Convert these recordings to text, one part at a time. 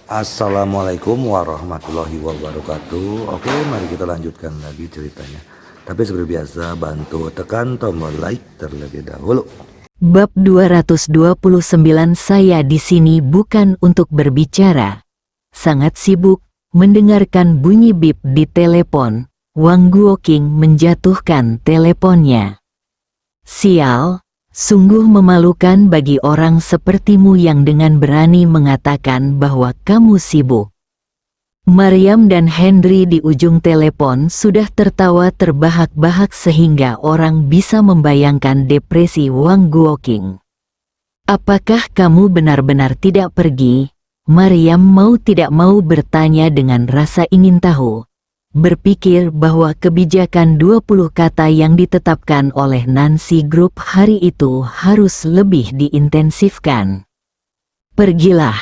Assalamualaikum warahmatullahi wabarakatuh. Oke, mari kita lanjutkan lagi ceritanya. Tapi seperti biasa, bantu tekan tombol like terlebih dahulu. Bab 229. Saya di sini bukan untuk berbicara. Sangat sibuk mendengarkan bunyi bip di telepon. Wang Guoqing menjatuhkan teleponnya. Sial, sungguh memalukan bagi orang sepertimu yang dengan berani mengatakan bahwa kamu sibuk. Maryam dan Henry di ujung telepon sudah tertawa terbahak-bahak sehingga orang bisa membayangkan depresi Wang Guoqing. Apakah kamu benar-benar tidak pergi? Maryam mau tidak mau bertanya dengan rasa ingin tahu. Berpikir bahwa kebijakan 20 kata yang ditetapkan oleh Nancy Group hari itu harus lebih diintensifkan. Pergilah.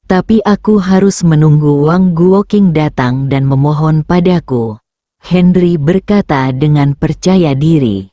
Tapi aku harus menunggu Wang Guoqing datang dan memohon padaku, Henry berkata dengan percaya diri.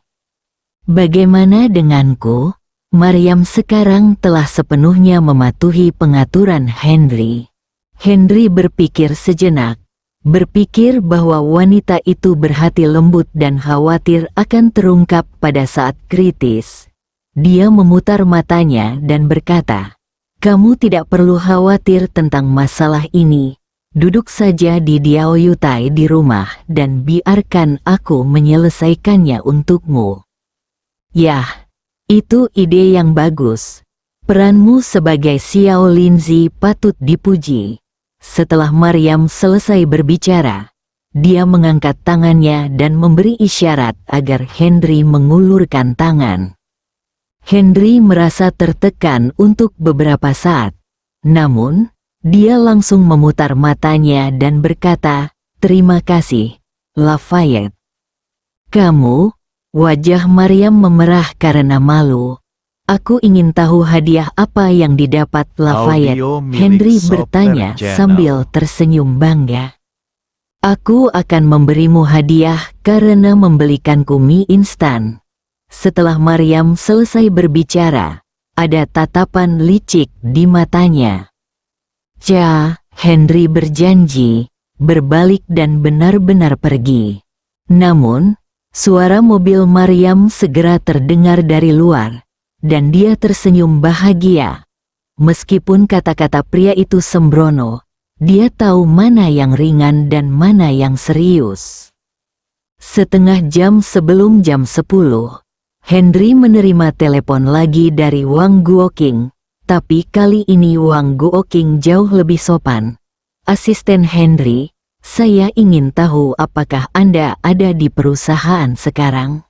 Bagaimana denganku? Maryam sekarang telah sepenuhnya mematuhi pengaturan Henry. Henry berpikir sejenak, berpikir bahwa wanita itu berhati lembut dan khawatir akan terungkap pada saat kritis. Dia memutar matanya dan berkata, kamu tidak perlu khawatir tentang masalah ini. Duduk saja di Diaoyutai di rumah dan biarkan aku menyelesaikannya untukmu. Yah, itu ide yang bagus. Peranmu sebagai Xiao Linzi patut dipuji. Setelah Maryam selesai berbicara, dia mengangkat tangannya dan memberi isyarat agar Henry mengulurkan tangan. Henry merasa tertekan untuk beberapa saat. Namun, dia langsung memutar matanya dan berkata, terima kasih, Lafayette. Kamu? Wajah Maryam memerah karena malu. Aku ingin tahu hadiah apa yang didapat Lafayette, Henry bertanya sambil tersenyum bangga. Aku akan memberimu hadiah karena membelikanku mie instan. Setelah Maryam selesai berbicara, ada tatapan licik di matanya. Henry berjanji, berbalik dan benar-benar pergi. Namun, suara mobil Maryam segera terdengar dari luar, dan dia tersenyum bahagia. Meskipun kata-kata pria itu sembrono, dia tahu mana yang ringan dan mana yang serius. Setengah jam sebelum jam 10, Henry menerima telepon lagi dari Wang Guoqing, tapi kali ini Wang Guoqing jauh lebih sopan. Asisten Henry, saya ingin tahu apakah Anda ada di perusahaan sekarang.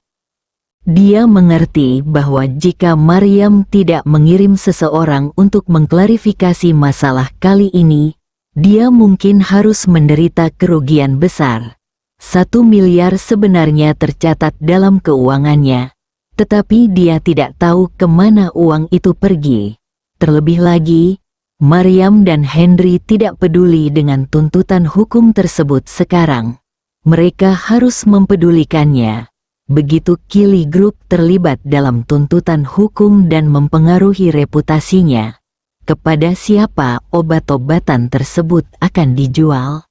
Dia mengerti bahwa jika Maryam tidak mengirim seseorang untuk mengklarifikasi masalah kali ini, dia mungkin harus menderita kerugian besar. 1 miliar sebenarnya tercatat dalam keuangannya. Tetapi dia tidak tahu kemana uang itu pergi. Terlebih lagi, Maryam dan Henry tidak peduli dengan tuntutan hukum tersebut sekarang. Mereka harus mempedulikannya. Begitu Kili Group terlibat dalam tuntutan hukum dan mempengaruhi reputasinya, kepada siapa obat-obatan tersebut akan dijual?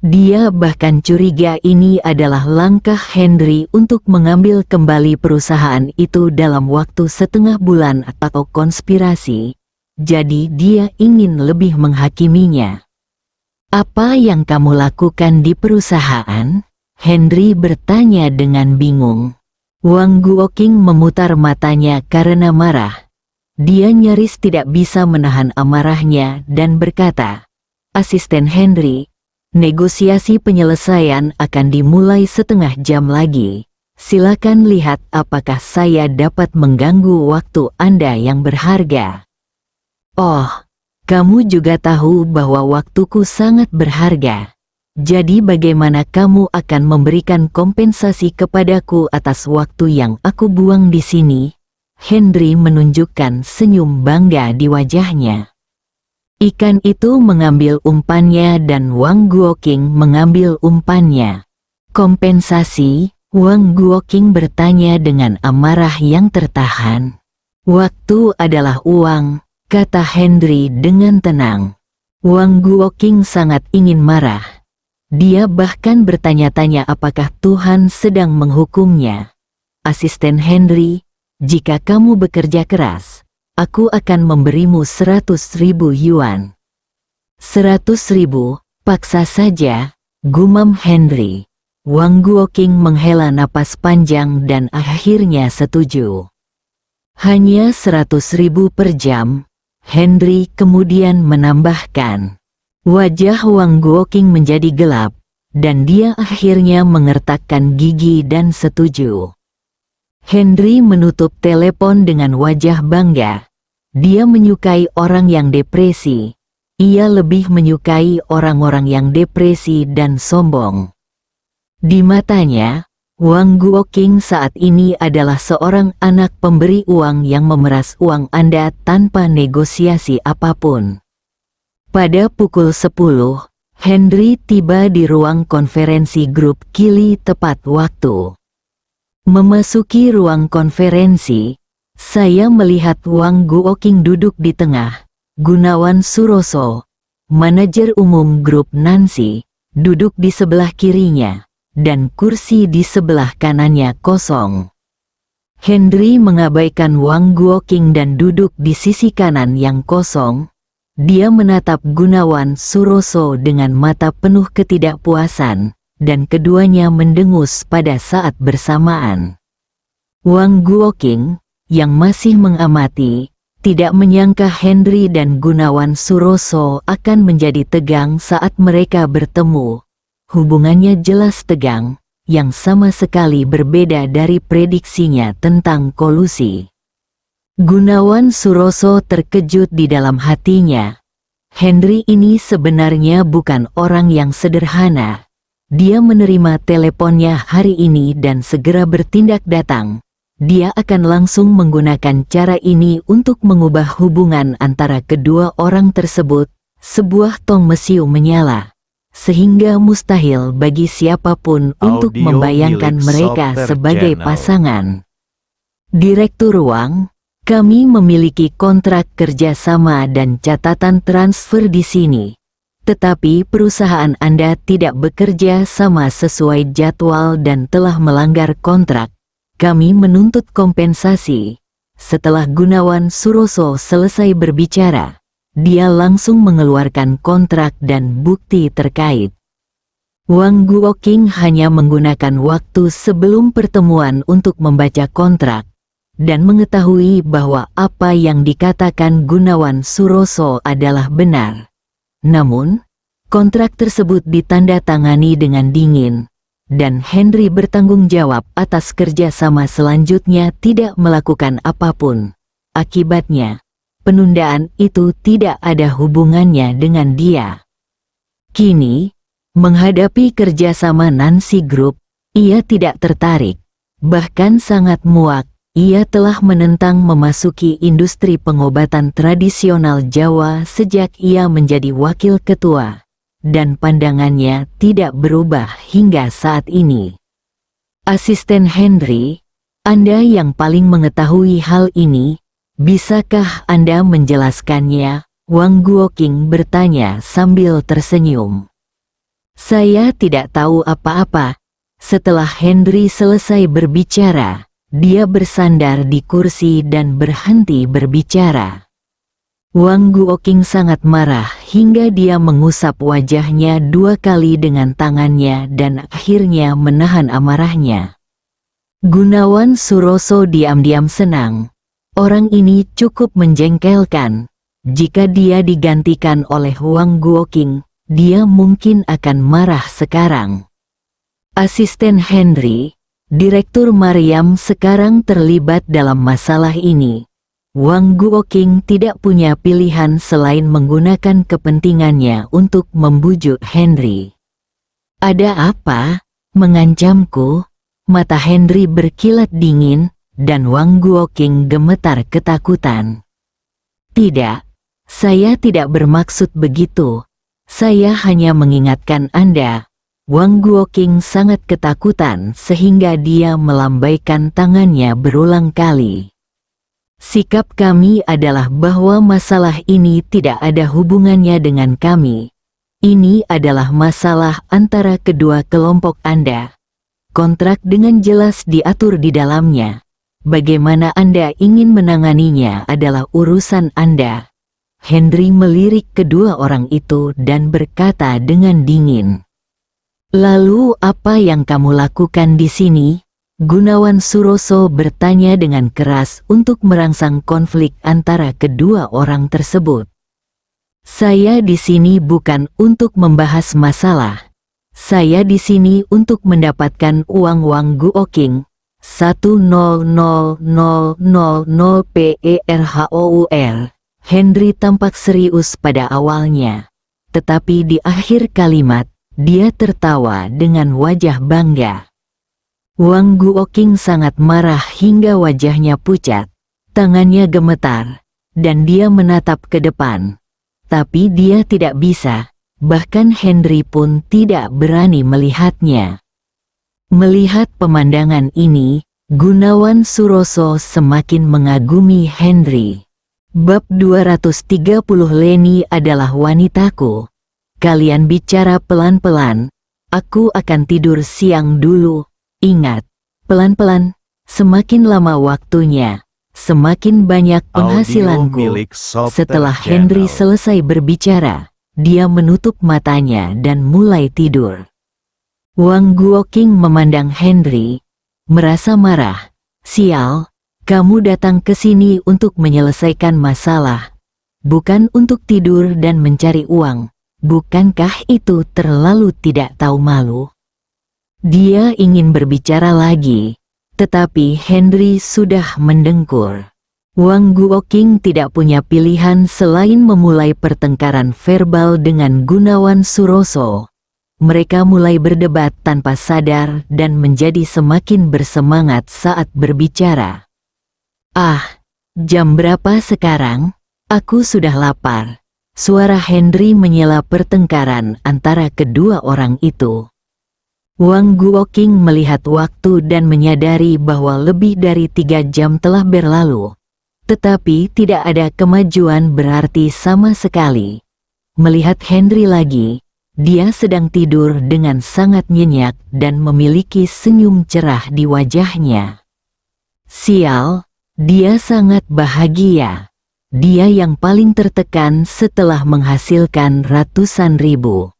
Dia bahkan curiga ini adalah langkah Henry untuk mengambil kembali perusahaan itu dalam waktu setengah bulan atau konspirasi. Jadi dia ingin lebih menghakiminya. Apa yang kamu lakukan di perusahaan? Henry bertanya dengan bingung. Wang Guoqing memutar matanya karena marah. Dia nyaris tidak bisa menahan amarahnya dan berkata, asisten Henry, negosiasi penyelesaian akan dimulai setengah jam lagi. Silakan lihat apakah saya dapat mengganggu waktu Anda yang berharga. Oh, kamu juga tahu bahwa waktuku sangat berharga. Jadi bagaimana kamu akan memberikan kompensasi kepadaku atas waktu yang aku buang di sini? Henry menunjukkan senyum bangga di wajahnya. Ikan itu mengambil umpannya dan Wang Guoqing mengambil umpannya. Kompensasi? Wang Guoqing bertanya dengan amarah yang tertahan. Waktu adalah uang, kata Henry dengan tenang. Wang Guoqing sangat ingin marah. Dia bahkan bertanya-tanya apakah Tuhan sedang menghukumnya. Asisten Henry, jika kamu bekerja keras, aku akan memberimu 100.000 yuan. 100.000, paksa saja, gumam Henry. Wang Guoqing menghela napas panjang dan akhirnya setuju. Hanya 100.000 per jam, Henry kemudian menambahkan. Wajah Wang Guoqing menjadi gelap, dan dia akhirnya mengertakkan gigi dan setuju. Henry menutup telepon dengan wajah bangga. Dia menyukai orang yang depresi. Ia lebih menyukai orang-orang yang depresi dan sombong. Di matanya, Wang Guoqing saat ini adalah seorang anak pemberi uang yang memeras uang Anda tanpa negosiasi apapun. Pada pukul 10, Henry tiba di ruang konferensi grup Kili tepat waktu. Memasuki ruang konferensi, saya melihat Wang Guoqing duduk di tengah, Gunawan Suroso, manajer umum grup Nancy, duduk di sebelah kirinya, dan kursi di sebelah kanannya kosong. Henry mengabaikan Wang Guoqing dan duduk di sisi kanan yang kosong. Dia menatap Gunawan Suroso dengan mata penuh ketidakpuasan, dan keduanya mendengus pada saat bersamaan. Wang Guoqing, yang masih mengamati, tidak menyangka Henry dan Gunawan Suroso akan menjadi tegang saat mereka bertemu. Hubungannya jelas tegang, yang sama sekali berbeda dari prediksinya tentang kolusi. Gunawan Suroso terkejut di dalam hatinya. Henry ini sebenarnya bukan orang yang sederhana. Dia menerima teleponnya hari ini dan segera bertindak datang. Dia akan langsung menggunakan cara ini untuk mengubah hubungan antara kedua orang tersebut. Sebuah tong mesiu menyala, sehingga mustahil bagi siapapun untuk Audio membayangkan milik mereka Software sebagai Channel. pasangan. Direktur Wang, kami memiliki kontrak kerjasama dan catatan transfer di sini. Tetapi perusahaan Anda tidak bekerja sama sesuai jadwal dan telah melanggar kontrak. Kami menuntut kompensasi. Setelah Gunawan Suroso selesai berbicara, dia langsung mengeluarkan kontrak dan bukti terkait. Wang Guoqing hanya menggunakan waktu sebelum pertemuan untuk membaca kontrak, dan mengetahui bahwa apa yang dikatakan Gunawan Suroso adalah benar. Namun, kontrak tersebut ditandatangani dengan dingin, dan Henry bertanggung jawab atas kerjasama selanjutnya tidak melakukan apapun. Akibatnya, penundaan itu tidak ada hubungannya dengan dia. Kini, menghadapi kerjasama Nancy Group, ia tidak tertarik, bahkan sangat muak. Ia telah menentang memasuki industri pengobatan tradisional Jawa sejak ia menjadi wakil ketua, dan pandangannya tidak berubah hingga saat ini. Asisten Henry, Anda yang paling mengetahui hal ini, bisakah Anda menjelaskannya? Wang Guoqing bertanya sambil tersenyum. Saya tidak tahu apa-apa. Setelah Henry selesai berbicara, dia bersandar di kursi dan berhenti berbicara. Wang Guoqing sangat marah hingga dia mengusap wajahnya 2 kali dengan tangannya dan akhirnya menahan amarahnya. Gunawan Suroso diam-diam senang. Orang ini cukup menjengkelkan. Jika dia digantikan oleh Wang Guoqing, dia mungkin akan marah sekarang. Asisten Henry, Direktur Mariam sekarang terlibat dalam masalah ini. Wang Guoqing tidak punya pilihan selain menggunakan kepentingannya untuk membujuk Henry. Ada apa? Mengancamku? Mata Henry berkilat dingin, dan Wang Guoqing gemetar ketakutan. Tidak, saya tidak bermaksud begitu. Saya hanya mengingatkan Anda. Wang Guoqing sangat ketakutan sehingga dia melambaikan tangannya berulang kali. Sikap kami adalah bahwa masalah ini tidak ada hubungannya dengan kami. Ini adalah masalah antara kedua kelompok Anda. Kontrak dengan jelas diatur di dalamnya. Bagaimana Anda ingin menanganinya adalah urusan Anda. Henry melirik kedua orang itu dan berkata dengan dingin. Lalu apa yang kamu lakukan di sini? Gunawan Suroso bertanya dengan keras untuk merangsang konflik antara kedua orang tersebut. Saya di sini bukan untuk membahas masalah. Saya di sini untuk mendapatkan uang Wang Guoking 1000000 PERHOUR. Henry tampak serius pada awalnya, tetapi di akhir kalimat dia tertawa dengan wajah bangga. Wang Guoking sangat marah hingga wajahnya pucat, tangannya gemetar, dan dia menatap ke depan. Tapi dia tidak bisa, bahkan Henry pun tidak berani melihatnya. Melihat pemandangan ini, Gunawan Suroso semakin mengagumi Henry. Bab 230 Leni adalah wanitaku. Kalian bicara pelan-pelan, aku akan tidur siang dulu. Ingat, pelan-pelan, semakin lama waktunya, semakin banyak penghasilanku. Setelah Henry selesai berbicara, dia menutup matanya dan mulai tidur. Wang Guoking memandang Henry, merasa marah. Sial, kamu datang ke sini untuk menyelesaikan masalah, bukan untuk tidur dan mencari uang. Bukankah itu terlalu tidak tahu malu? Dia ingin berbicara lagi, tetapi Henry sudah mendengkur. Wang Guoking tidak punya pilihan selain memulai pertengkaran verbal dengan Gunawan Suroso. Mereka mulai berdebat tanpa sadar dan menjadi semakin bersemangat saat berbicara. Jam berapa sekarang? Aku sudah lapar. Suara Henry menyela pertengkaran antara kedua orang itu. Wang Guoking melihat waktu dan menyadari bahwa lebih dari 3 jam telah berlalu. Tetapi tidak ada kemajuan berarti sama sekali. Melihat Henry lagi, dia sedang tidur dengan sangat nyenyak dan memiliki senyum cerah di wajahnya. Sial, dia sangat bahagia. Dia yang paling tertekan setelah menghasilkan ratusan ribu.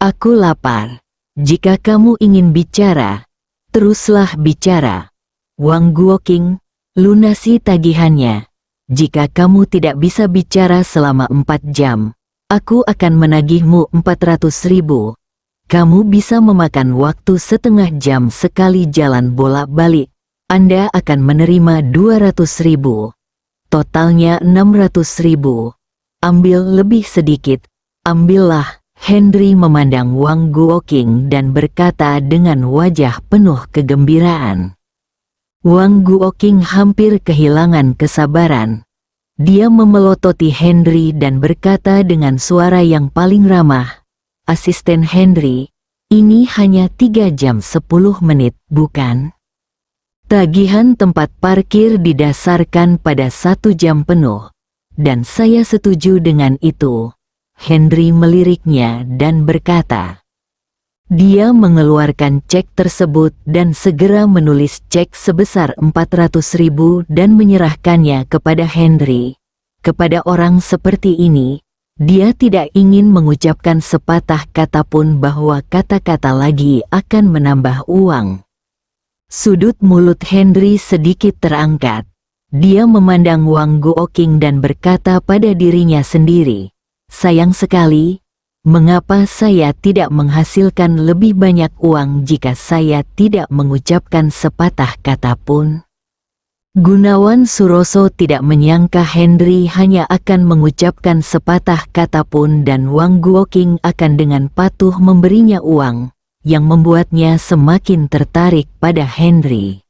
Aku lapar. Jika kamu ingin bicara, teruslah bicara. Wang Guoking, lunasi tagihannya. Jika kamu tidak bisa bicara selama 4 jam, aku akan menagihmu 400.000. Kamu bisa memakan waktu setengah jam sekali jalan bolak-balik. Anda akan menerima 200.000. Totalnya 600.000. Ambil lebih sedikit. Ambillah. Henry memandang Wang Guoking dan berkata dengan wajah penuh kegembiraan. Wang Guoking hampir kehilangan kesabaran. Dia memelototi Henry dan berkata dengan suara yang paling ramah, "Asisten Henry, ini hanya 3 jam 10 menit, bukan? Tagihan tempat parkir didasarkan pada 1 jam penuh, dan saya setuju dengan itu." Henry meliriknya dan berkata. Dia mengeluarkan cek tersebut dan segera menulis cek sebesar 400.000 dan menyerahkannya kepada Henry. Kepada orang seperti ini, dia tidak ingin mengucapkan sepatah kata pun bahwa kata-kata lagi akan menambah uang. Sudut mulut Henry sedikit terangkat. Dia memandang Wang Guoking dan berkata pada dirinya sendiri, sayang sekali, mengapa saya tidak menghasilkan lebih banyak uang jika saya tidak mengucapkan sepatah kata pun? Gunawan Suroso tidak menyangka Henry hanya akan mengucapkan sepatah kata pun dan Wang Guoking akan dengan patuh memberinya uang, yang membuatnya semakin tertarik pada Henry.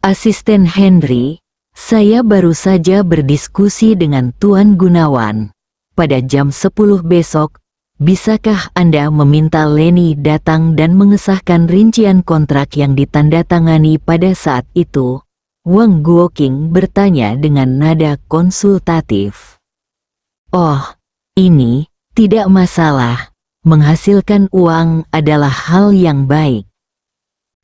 Asisten Henry, saya baru saja berdiskusi dengan Tuan Gunawan. Pada jam 10 besok, bisakah Anda meminta Leni datang dan mengesahkan rincian kontrak yang ditandatangani pada saat itu? Wang Guoqing bertanya dengan nada konsultatif. Oh, ini tidak masalah. Menghasilkan uang adalah hal yang baik.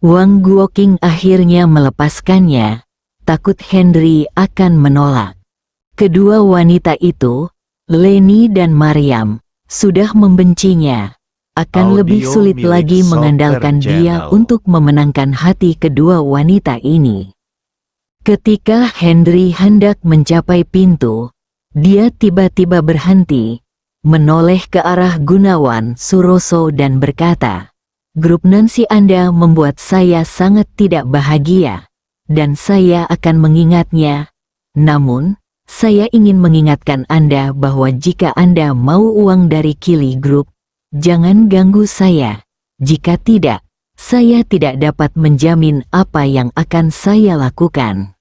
Wang Guoqing akhirnya melepaskannya, takut Henry akan menolak. Kedua wanita itu, Leni dan Maryam, sudah membencinya. Akan lebih Audio sulit milik lagi Soccer mengandalkan dia Channel. untuk memenangkan hati kedua wanita ini. Ketika Henry hendak mencapai pintu, dia tiba-tiba berhenti, menoleh ke arah Gunawan Suroso dan berkata, "Grup Nancy Anda membuat saya sangat tidak bahagia, dan saya akan mengingatnya. Namun, saya ingin mengingatkan Anda bahwa jika Anda mau uang dari Kili Group, jangan ganggu saya. Jika tidak, saya tidak dapat menjamin apa yang akan saya lakukan."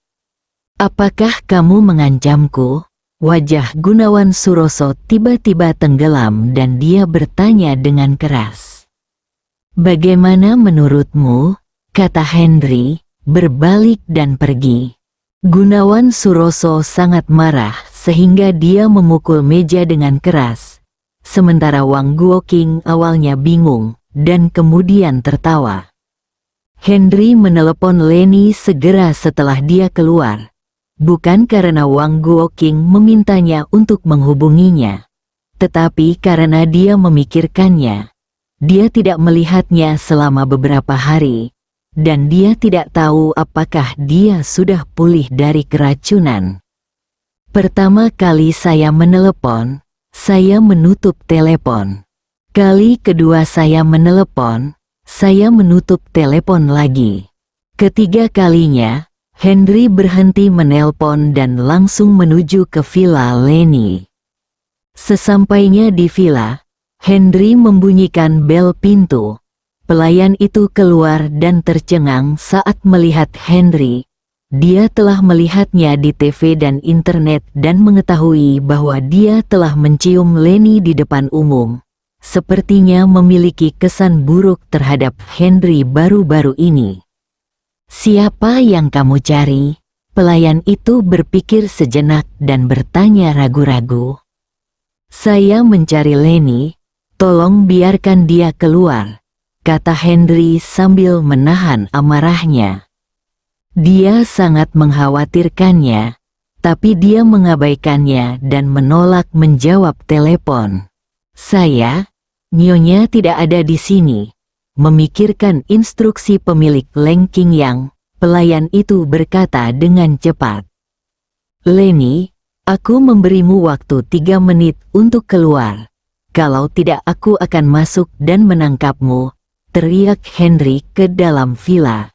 "Apakah kamu mengancamku?" Wajah Gunawan Suroso tiba-tiba tenggelam dan dia bertanya dengan keras. "Bagaimana menurutmu?" kata Henry, berbalik dan pergi. Gunawan Suroso sangat marah sehingga dia memukul meja dengan keras. Sementara Wang Guoqing awalnya bingung dan kemudian tertawa. Henry menelepon Leni segera setelah dia keluar. Bukan karena Wang Guoqing memintanya untuk menghubunginya, tetapi karena dia memikirkannya. Dia tidak melihatnya selama beberapa hari, dan dia tidak tahu apakah dia sudah pulih dari keracunan. "Pertama kali saya menelepon, saya menutup telepon. Kali kedua saya menelepon, saya menutup telepon lagi. Ketiga kalinya, Henry berhenti menelpon dan langsung menuju ke villa Leni. Sesampainya di villa, Henry membunyikan bel pintu. Pelayan itu keluar dan tercengang saat melihat Henry. Dia telah melihatnya di TV dan internet dan mengetahui bahwa dia telah mencium Leni di depan umum. Sepertinya memiliki kesan buruk terhadap Henry baru-baru ini. "Siapa yang kamu cari?" Pelayan itu berpikir sejenak dan bertanya ragu-ragu. "Saya mencari Leni, tolong biarkan dia keluar," kata Henry sambil menahan amarahnya. Dia sangat mengkhawatirkannya, tapi dia mengabaikannya dan menolak menjawab telepon. "Nyonya tidak ada di sini." Memikirkan instruksi pemilik Leng Qingyang, pelayan itu berkata dengan cepat. "Leni, aku memberimu waktu 3 menit untuk keluar. Kalau tidak aku akan masuk dan menangkapmu," teriak Henry ke dalam villa.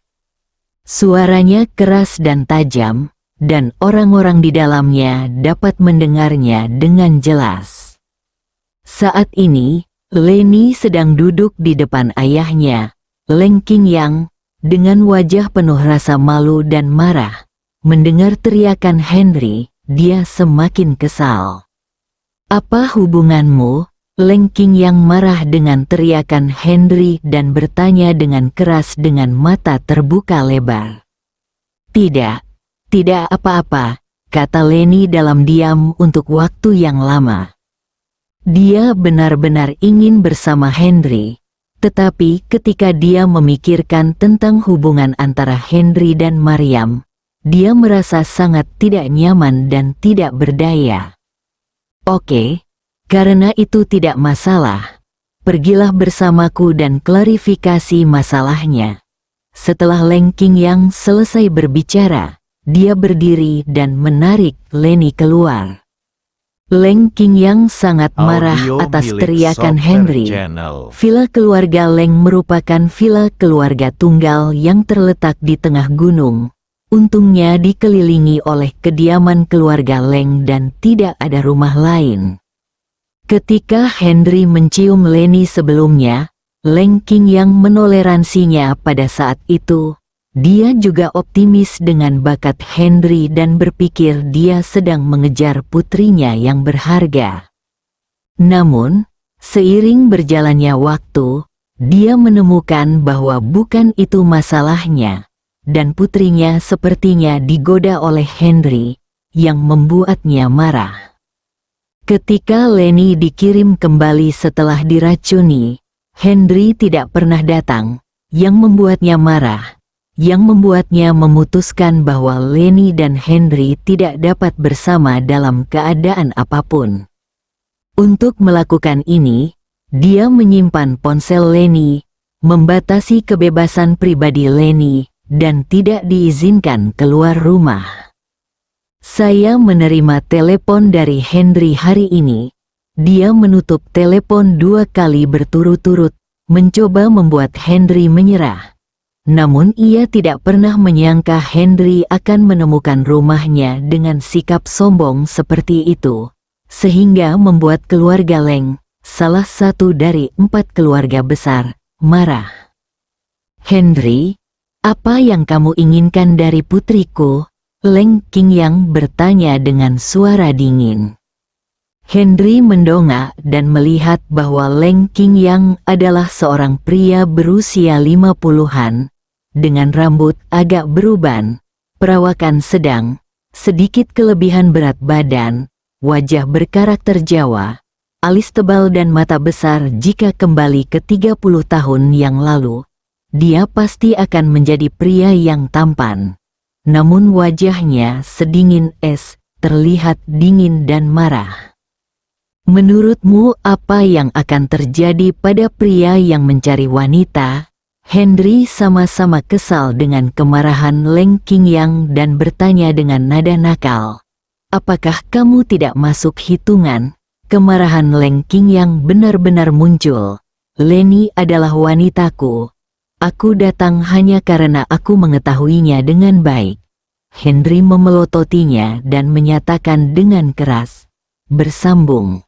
Suaranya keras dan tajam, dan orang-orang di dalamnya dapat mendengarnya dengan jelas. Saat ini, Leni sedang duduk di depan ayahnya, Leng Qingyang, dengan wajah penuh rasa malu dan marah. Mendengar teriakan Henry, dia semakin kesal. "Apa hubunganmu?" Leng Qingyang marah dengan teriakan Henry dan bertanya dengan keras dengan mata terbuka lebar. Tidak apa-apa," kata Leni dalam diam untuk waktu yang lama. Dia benar-benar ingin bersama Henry, tetapi ketika dia memikirkan tentang hubungan antara Henry dan Maryam, dia merasa sangat tidak nyaman dan tidak berdaya. "Oke, karena itu tidak masalah. Pergilah bersamaku dan klarifikasi masalahnya." Setelah Leng Qingyang selesai berbicara, dia berdiri dan menarik Leni keluar. Leng Qingyang sangat marah Audio atas milik teriakan Soccer Henry. Channel. Villa keluarga Leng merupakan villa keluarga tunggal yang terletak di tengah gunung. Untungnya dikelilingi oleh kediaman keluarga Leng dan tidak ada rumah lain. Ketika Henry mencium Leni sebelumnya, Leng Qingyang menoleransinya pada saat itu. Dia juga optimis dengan bakat Henry dan berpikir dia sedang mengejar putrinya yang berharga. Namun, seiring berjalannya waktu, dia menemukan bahwa bukan itu masalahnya. dan putrinya sepertinya digoda oleh Henry, yang membuatnya marah. Ketika Leni dikirim kembali setelah diracuni, Henry tidak pernah datang, yang membuatnya marah, yang membuatnya memutuskan bahwa Leni dan Henry tidak dapat bersama dalam keadaan apapun. Untuk melakukan ini, dia menyimpan ponsel Leni, membatasi kebebasan pribadi Leni, dan tidak diizinkan keluar rumah. Saya menerima telepon dari Henry hari ini. Dia menutup telepon 2 kali berturut-turut, mencoba membuat Henry menyerah. Namun ia tidak pernah menyangka Henry akan menemukan rumahnya dengan sikap sombong seperti itu, sehingga membuat keluarga Leng, salah satu dari 4 keluarga besar, marah. "Henry, apa yang kamu inginkan dari putriku?" Leng Qingyang bertanya dengan suara dingin. Henry mendongak dan melihat bahwa Leng Qingyang adalah seorang pria berusia 50-an, dengan rambut agak beruban, perawakan sedang, sedikit kelebihan berat badan, wajah berkarakter Jawa, alis tebal dan mata besar. Jika kembali ke 30 tahun yang lalu, dia pasti akan menjadi pria yang tampan. Namun wajahnya sedingin es, terlihat dingin dan marah. "Menurutmu apa yang akan terjadi pada pria yang mencari wanita?" Henry sama-sama kesal dengan kemarahan Leng Qingyang dan bertanya dengan nada nakal. "Apakah kamu tidak masuk hitungan?" Kemarahan Leng Qingyang benar-benar muncul. "Leni adalah wanitaku. Aku datang hanya karena aku mengetahuinya dengan baik." Henry memelototinya dan menyatakan dengan keras, "Bersambung."